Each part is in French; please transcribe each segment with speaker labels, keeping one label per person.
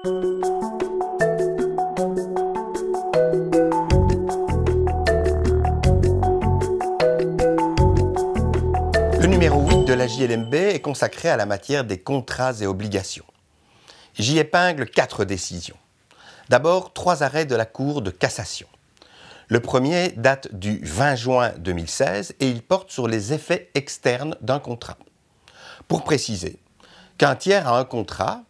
Speaker 1: Le numéro 8 de la JLMB est consacré à la matière des contrats et obligations. J'y épingle 4 décisions. D'abord, 3 arrêts de la Cour de cassation. Le premier date du 20 juin 2016 et il porte sur les effets externes d'un contrat. Pour préciser qu'un tiers à un contrat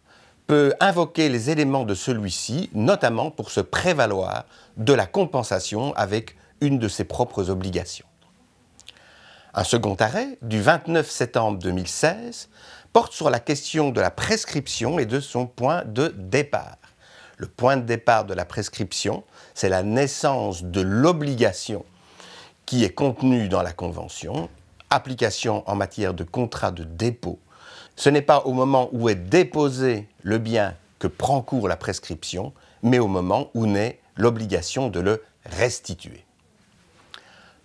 Speaker 1: peut invoquer les éléments de celui-ci, notamment pour se prévaloir de la compensation avec une de ses propres obligations. Un second arrêt, du 29 septembre 2016, porte sur la question de la prescription et de son point de départ. Le point de départ de la prescription, c'est la naissance de l'obligation qui est contenue dans la Convention, application en matière de contrat de dépôt. Ce n'est pas au moment où est déposé le bien que prend cours la prescription, mais au moment où naît l'obligation de le restituer.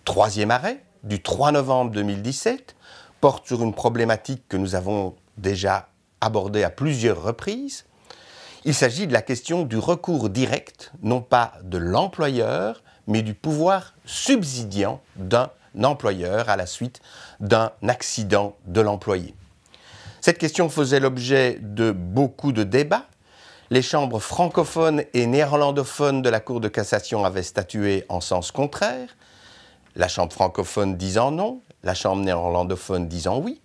Speaker 1: Troisième arrêt, du 3 novembre 2017, porte sur une problématique que nous avons déjà abordée à plusieurs reprises. Il s'agit de la question du recours direct, non pas de l'employeur, mais du pouvoir subsidiant d'un employeur à la suite d'un accident de l'employé. Cette question faisait l'objet de beaucoup de débats. Les chambres francophones et néerlandophones de la Cour de cassation avaient statué en sens contraire, la chambre francophone disant non, la chambre néerlandophone disant oui.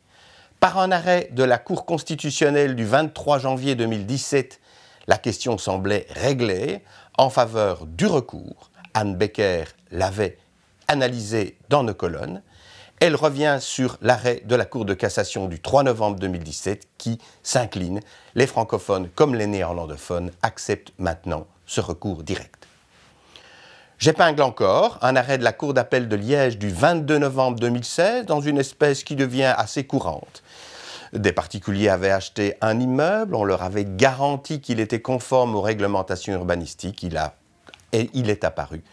Speaker 1: Par un arrêt de la Cour constitutionnelle du 23 janvier 2017, la question semblait réglée en faveur du recours. Anne Becker l'avait analysé dans nos colonnes. Elle revient sur l'arrêt de la Cour de cassation du 3 novembre 2017 qui s'incline. Les francophones comme les néerlandophones acceptent maintenant ce recours direct. J'épingle encore un arrêt de la Cour d'appel de Liège du 22 novembre 2016 dans une espèce qui devient assez courante. Des particuliers avaient acheté un immeuble, on leur avait garanti qu'il était conforme aux réglementations urbanistiques. Il est apparu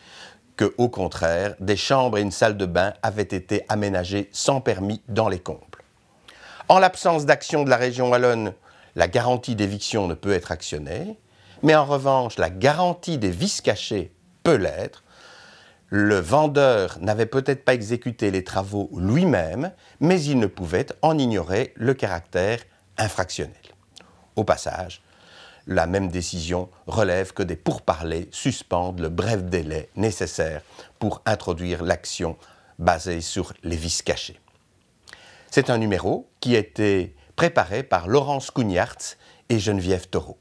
Speaker 1: qu'au contraire, des chambres et une salle de bain avaient été aménagées sans permis dans les combles. En l'absence d'action de la région wallonne, la garantie d'éviction ne peut être actionnée, mais en revanche, la garantie des vices cachés peut l'être. Le vendeur n'avait peut-être pas exécuté les travaux lui-même, mais il ne pouvait en ignorer le caractère infractionnel. Au passage, la même décision relève que des pourparlers suspendent le bref délai nécessaire pour introduire l'action basée sur les vices cachés. C'est un numéro qui a été préparé par Laurence Cougnartz et Geneviève Taureau.